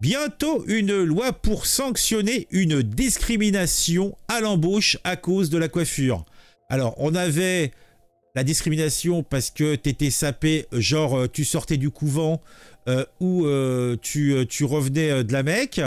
Bientôt une loi pour sanctionner une discrimination à l'embauche à cause de la coiffure. Alors, on avait la discrimination parce que t'étais sapé, genre tu sortais du couvent ou tu revenais de la Mecque.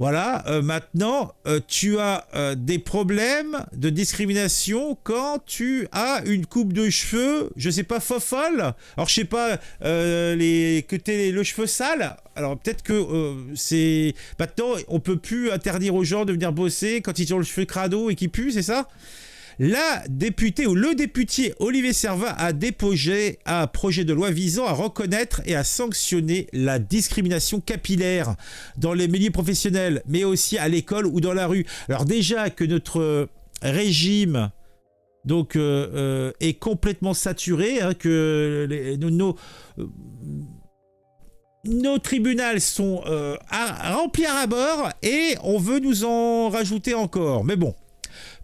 Voilà, maintenant, tu as des problèmes de discrimination quand tu as une coupe de cheveux, je sais pas, fofolle. Alors, je sais pas, que t'aies le cheveu sale. Alors, peut-être que c'est... Maintenant, on peut plus interdire aux gens de venir bosser quand ils ont le cheveu crado et qui puent, c'est ça ? La députée ou le député Olivier Servat a déposé un projet de loi visant à reconnaître et à sanctionner la discrimination capillaire dans les milieux professionnels, mais aussi à l'école ou dans la rue. Alors déjà que notre régime donc est complètement saturé, hein, que nos tribunaux sont remplis à bord et on veut nous en rajouter encore. Mais bon.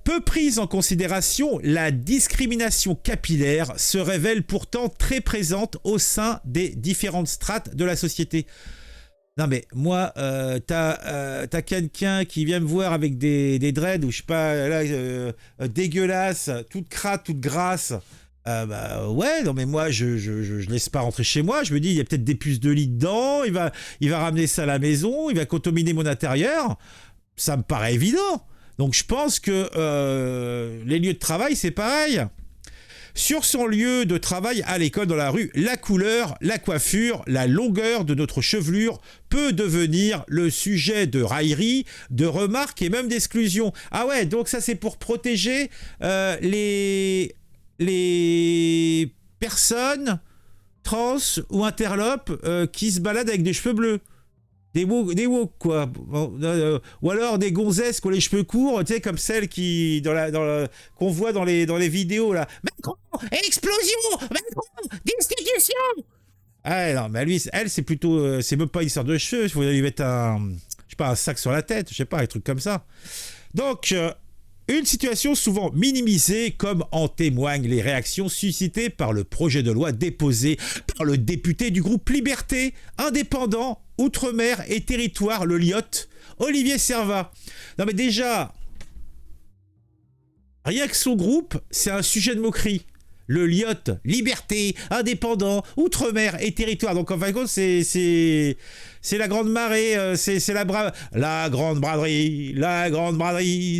Peu prise en considération, la discrimination capillaire se révèle pourtant très présente au sein des différentes strates de la société. Non mais moi, t'as quelqu'un qui vient me voir avec des dreads ou je sais pas, là, dégueulasse, toute crade, toute grasse. Bah ouais, non mais moi je laisse pas rentrer chez moi. Je me dis il y a peut-être des puces de lit dedans. Il va ramener ça à la maison. Il va contaminer mon intérieur. Ça me paraît évident. Donc je pense que les lieux de travail, c'est pareil. Sur son lieu de travail, à l'école, dans la rue, la couleur, la coiffure, la longueur de notre chevelure peut devenir le sujet de railleries, de remarques et même d'exclusion. Ah ouais, donc ça c'est pour protéger les personnes trans ou interlopes qui se baladent avec des cheveux bleus. Des woke quoi. Ou alors des gonzesses qui ont les cheveux courts, tu sais, comme celles qui qu'on voit dans les vidéos là. Macron, explosion, Macron, destitution. Ah non, mais lui, elle, c'est plutôt, c'est même pas une histoire de cheveux. Il faut lui mettre un sac sur la tête, je sais pas, un truc comme ça. Donc une situation souvent minimisée, comme en témoignent les réactions suscitées par le projet de loi déposé par le député du groupe Liberté, Indépendant, Outre-mer et Territoire, le LIOT, Olivier Servat. Non mais déjà, rien que son groupe, c'est un sujet de moquerie. Le LIOT, Liberté, Indépendant, Outre-mer et Territoire. Donc en fin de compte, c'est la grande marée, c'est la grande braderie,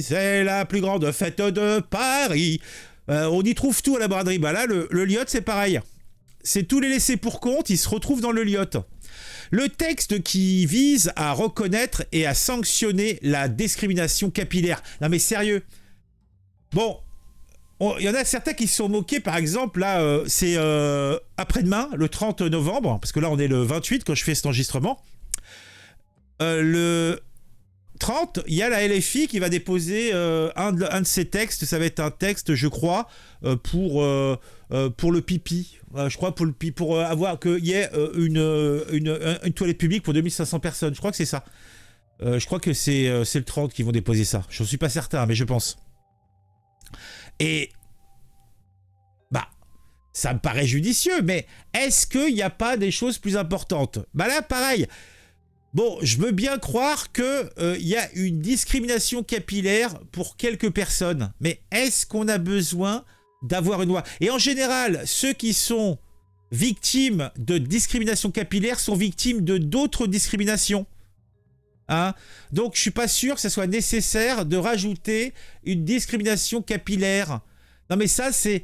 c'est la plus grande fête de Paris. On y trouve tout à la braderie. Bah là, le LIOT, c'est pareil. C'est tous les laissés pour compte, ils se retrouvent dans le LIOT. Le texte qui vise à reconnaître et à sanctionner la discrimination capillaire. Non mais sérieux. Bon, il y en a certains qui se sont moqués, par exemple, là, c'est après-demain, le 30 novembre, parce que là on est le 28 quand je fais cet enregistrement. Le 30, il y a la LFI qui va déposer un de ses textes. Ça va être un texte, je crois, pour le pipi. Je crois pour avoir qu'il y ait une toilette publique pour 2500 personnes. Je crois que c'est ça. Je crois que c'est le 30 qui vont déposer ça. Je ne suis pas certain, mais je pense. Et bah, ça me paraît judicieux, mais est-ce qu'il n'y a pas des choses plus importantes ? Bah là, pareil. Bon, je veux bien croire qu'il y a une discrimination capillaire pour quelques personnes, mais est-ce qu'on a besoin d'avoir une loi ? Et en général, ceux qui sont victimes de discrimination capillaire sont victimes de d'autres discriminations. Hein ? Donc, je suis pas sûr que ça soit nécessaire de rajouter une discrimination capillaire. Non, mais ça, c'est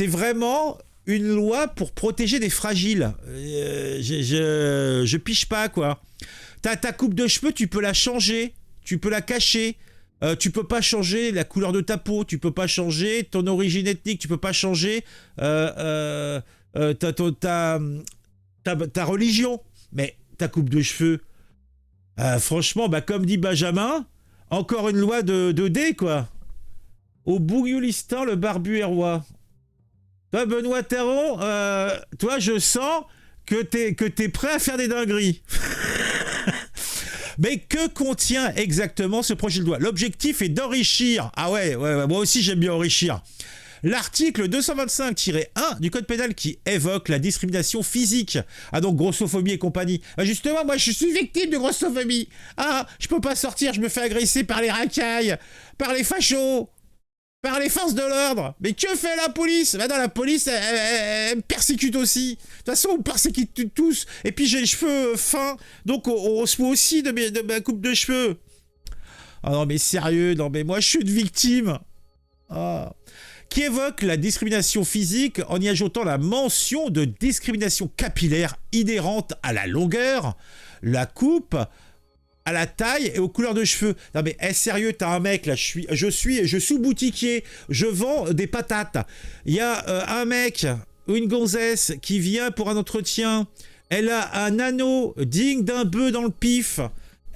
vraiment une loi pour protéger des fragiles. Je piche pas, quoi. Ta coupe de cheveux, tu peux la changer, tu peux la cacher. Tu peux pas changer la couleur de ta peau, tu peux pas changer ton origine ethnique, tu peux pas changer ta religion. Mais ta coupe de cheveux, franchement, bah, comme dit Benjamin, encore une loi de D, quoi. Au Bougoulistan, le barbu est roi. Toi, Benoît Taron, toi, je sens que t'es prêt à faire des dingueries. Mais que contient exactement ce projet de loi ? L'objectif est d'enrichir. Ah ouais, moi aussi j'aime bien enrichir. l'article 225-1 du code pénal qui évoque la discrimination physique. Ah donc grossophobie et compagnie. Ah, justement, moi je suis victime de grossophobie. Ah, je peux pas sortir, je me fais agresser par les racailles, par les fachos, par les forces de l'ordre. Mais que fait la police? Bah non, la police, elle me persécute aussi. De toute façon, on me persécute tous. Et puis j'ai les cheveux fins, donc on se fout aussi de ma coupe de cheveux. Ah non mais sérieux, non mais moi je suis une victime. Ah. Qui évoque la discrimination physique en y ajoutant la mention de discrimination capillaire inhérente à la longueur, la coupe, à la taille et aux couleurs de cheveux. Non mais sérieux, t'as un mec là, je suis boutiquier, je vends des patates. Il y a un mec ou une gonzesse qui vient pour un entretien, elle a un anneau digne d'un bœuf dans le pif.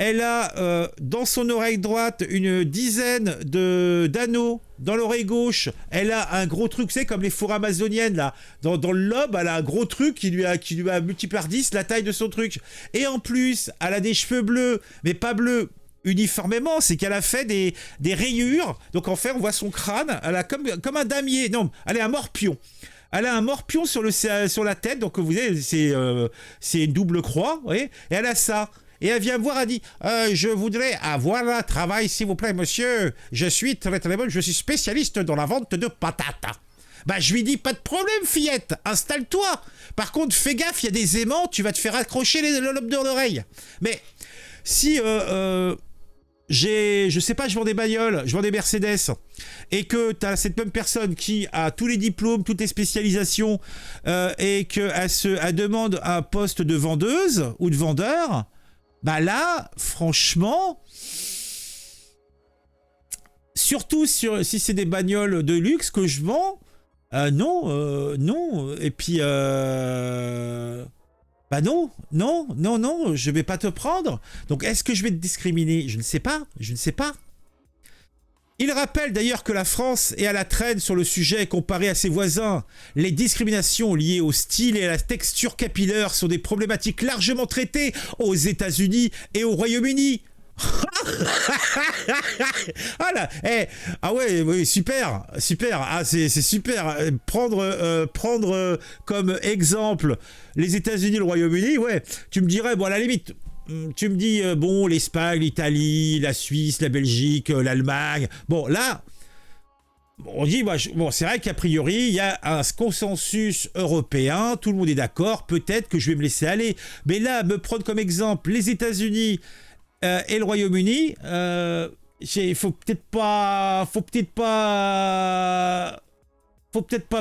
Elle a dans son oreille droite une dizaine d'anneaux. Dans l'oreille gauche, elle a un gros truc, c'est comme les fourrures amazoniennes là. Dans le lobe, elle a un gros truc qui lui a multiplié par 10 la taille de son truc. Et en plus, elle a des cheveux bleus, mais pas bleus uniformément, c'est qu'elle a fait des rayures. Donc en fait, on voit son crâne, elle a comme un damier. Non, elle est un morpion. Elle a un morpion sur la tête, donc vous voyez, c'est une double croix, vous voyez, et elle a ça. Et elle vient me voir, elle dit je voudrais avoir un travail, s'il vous plaît, monsieur. Je suis très très bonne, je suis spécialiste dans la vente de patates. Bah, je lui dis pas de problème, fillette, installe-toi. Par contre, fais gaffe, il y a des aimants, tu vas te faire accrocher le lobe de l'oreille. Mais si je sais pas, je vends des bagnoles, je vends des Mercedes, et que t'as cette même personne qui a tous les diplômes, toutes les spécialisations, et qu'elle demande un poste de vendeuse ou de vendeur. Bah là, franchement, surtout si c'est des bagnoles de luxe que je vends, non. Et puis, bah non, je vais pas te prendre. Donc, est-ce que je vais te discriminer? Je ne sais pas. Il rappelle d'ailleurs que la France est à la traîne sur le sujet comparé à ses voisins. Les discriminations liées au style et à la texture capillaire sont des problématiques largement traitées aux États-Unis et au Royaume-Uni. Ah là, ah ouais, oui, super. Ah c'est super. Prendre comme exemple les États-Unis et le Royaume-Uni, ouais. Tu me dirais, bon, à la limite. Tu me dis, bon, l'Espagne, l'Italie, la Suisse, la Belgique, l'Allemagne. Bon, là, on dit, bon, c'est vrai qu'a priori, il y a un consensus européen, tout le monde est d'accord, peut-être que je vais me laisser aller. Mais là, me prendre comme exemple les États-Unis et le Royaume-Uni, faut peut-être pas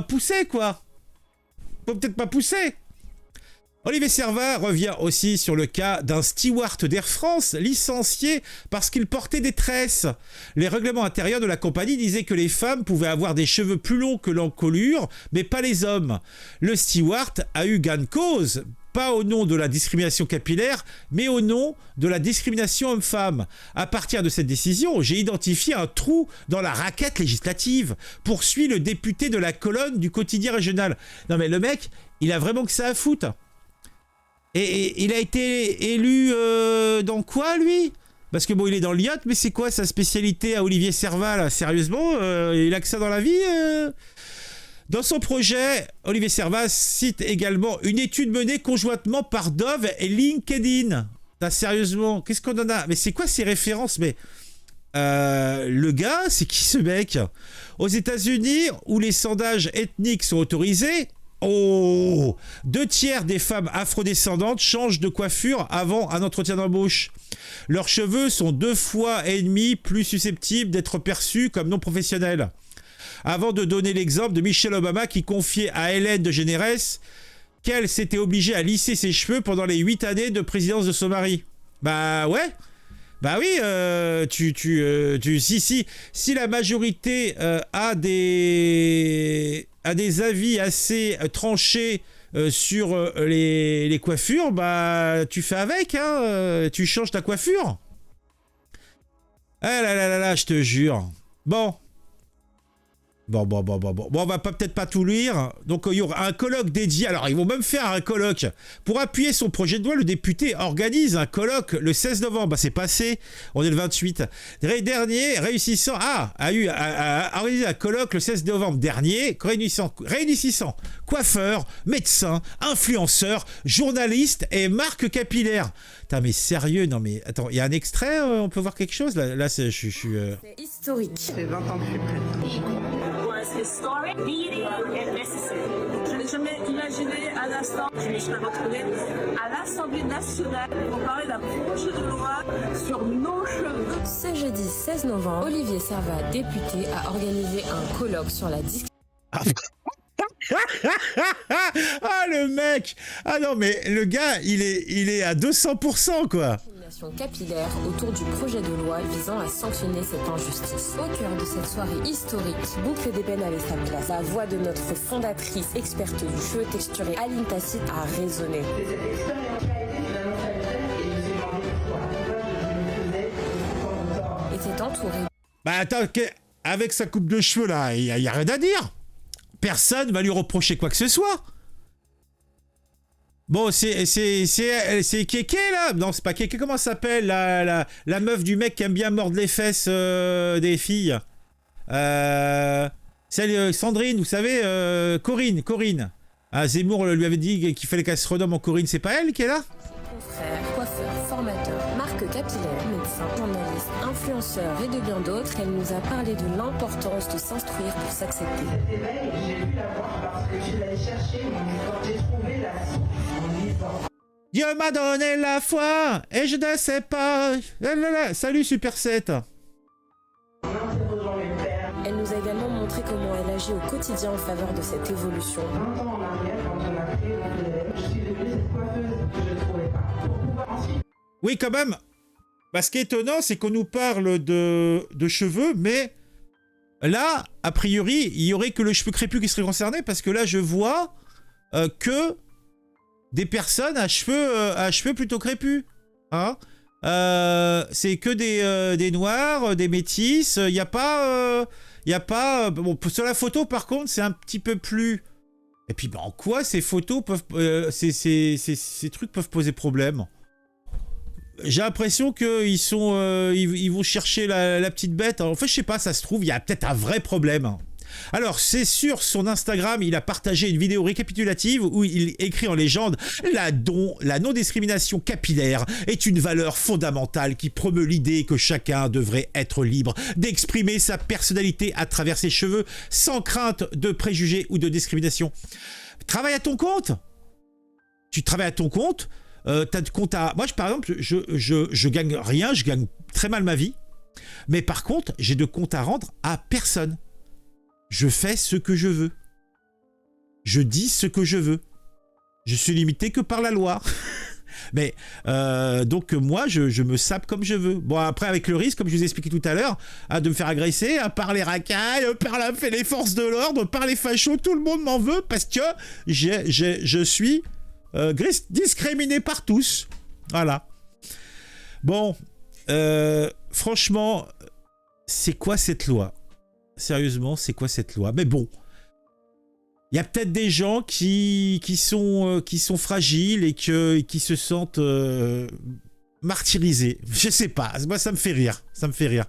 pousser, quoi. Faut peut-être pas pousser. Olivier Servat revient aussi sur le cas d'un steward d'Air France licencié parce qu'il portait des tresses. Les règlements intérieurs de la compagnie disaient que les femmes pouvaient avoir des cheveux plus longs que l'encolure, mais pas les hommes. Le steward a eu gain de cause, pas au nom de la discrimination capillaire, mais au nom de la discrimination homme-femme. À partir de cette décision, j'ai identifié un trou dans la raquette législative, poursuit le député de la colonne du quotidien régional. Non mais le mec, il a vraiment que ça à foutre. Et il a été élu dans quoi, lui? Parce que bon, il est dans le yacht, mais c'est quoi sa spécialité à Olivier Servat, là? Sérieusement, il a que ça dans la vie Dans son projet, Olivier Servat cite également une étude menée conjointement par Dove et LinkedIn. Sérieusement, qu'est-ce qu'on en a? Mais c'est quoi ces références? Mais le gars, c'est qui ce mec? Aux États-Unis, où les sondages ethniques sont autorisés, 2/3 des femmes afrodescendantes changent de coiffure avant un entretien d'embauche. Leurs cheveux sont 2,5 fois plus susceptibles d'être perçus comme non professionnels. Avant de donner l'exemple de Michelle Obama qui confiait à Hélène DeGeneres qu'elle s'était obligée à lisser ses cheveux pendant les 8 années de présidence de son mari. Bah ouais. Bah oui, si la majorité a des avis assez tranchés sur les coiffures, bah tu fais avec, hein, tu changes ta coiffure. Ah là là là là, je te jure. Bon. Bon, on va peut-être pas tout lire. Donc, il y aura un colloque dédié. Alors, ils vont même faire un colloque. Pour appuyer son projet de loi, le député organise un colloque le 16 novembre. Bah, c'est passé. On est le 28. Dernier, a organisé un colloque le 16 novembre dernier, réunissant coiffeurs, médecins, influenceurs, journalistes et marques capillaires. Putain, mais sérieux, non mais attends, il y a un extrait, on peut voir quelque chose là je suis. C'est historique. C'est 20 ans que je suis prête. Was historic, needed and necessary. Je n'ai jamais imaginé un instant que je me serais retrouvée à l'Assemblée nationale pour parler d'un projet de loi sur nos cheveux. Ce jeudi 16 novembre, Olivier Servat, député, a organisé un colloque sur la discrimination. Ah le mec. Ah non mais le gars il est à 200% quoi. Capillaire autour du projet de loi visant à sanctionner cette injustice. Au cœur de cette soirée historique, Boucle d'ébène avait sa place. La voix de notre fondatrice, experte du cheveu texturé, Aline Tacite, a résonné. C'est cette expérience qui a été finalement salutaire et je me suis demandé pourquoi je le faisais Était entouré. Bah attends, avec sa coupe de cheveux là, il y a rien à dire. Personne va lui reprocher quoi que ce soit. Bon, c'est Kéké là? Non, c'est pas Kéké, comment ça s'appelle la meuf du mec qui aime bien mordre les fesses des filles. Celle Sandrine, vous savez, Corinne. Ah, Zemmour lui avait dit qu'il fallait qu'elle se renomme en Corinne, c'est pas elle qui est là? Confrères, coiffeurs, formateurs, marques capillaires, médecins, journalistes, influenceurs et de bien d'autres, elle nous a parlé de l'importance de s'instruire pour s'accepter. Cet éveil, j'ai pu l'avoir parce que je suis allée chercher mon histoire. J'ai trouvé la source en lisant. Dieu m'a donné la foi et je ne sais pas. Salut Super 7. En interrogeant mes pères, Elle nous a également montré comment elle agit au quotidien en faveur de cette évolution. 20 ans en arrière, quand on a créé Boucle d'ébène, je suis devenue cette coiffeuse que je ne trouvais pas. Pour pouvoir ensuite Oui, quand même. Bah, ce qui est étonnant, c'est qu'on nous parle de cheveux, mais là, a priori, il y aurait que le cheveu crépus qui serait concerné, parce que là, je vois que des personnes à cheveux plutôt crépus. Hein, c'est que des noirs, des métis. Il n'y a pas... bon, sur la photo, par contre, c'est un petit peu plus... Et puis, bah, en quoi ces photos peuvent... ces trucs peuvent poser problème? J'ai l'impression qu'ils sont, ils vont chercher la petite bête. En fait, je sais pas, ça se trouve, il y a peut-être un vrai problème. Alors, c'est sur son Instagram, il a partagé une vidéo récapitulative où il écrit en légende « La non-discrimination capillaire est une valeur fondamentale qui promeut l'idée que chacun devrait être libre d'exprimer sa personnalité à travers ses cheveux sans crainte de préjugés ou de discrimination. » Travaille à ton compte. Tu travailles à ton compte. T'as de compte à... Moi, par exemple, je gagne rien, je gagne très mal ma vie. Mais par contre, j'ai de compte à rendre à personne. Je fais ce que je veux. Je dis ce que je veux. Je suis limité que par la loi. Mais donc moi, je me sape comme je veux. Bon, après, avec le risque, comme je vous ai expliqué tout à l'heure, de me faire agresser par les racailles, par les forces de l'ordre, par les fachos, tout le monde m'en veut parce que je suis... discriminé par tous. Voilà. Bon, franchement, c'est quoi cette loi? Sérieusement, c'est quoi cette loi? Mais bon, il y a peut-être des gens qui sont fragiles et qui se sentent martyrisés. Je sais pas. Moi, ça me fait rire. Ça me fait rire.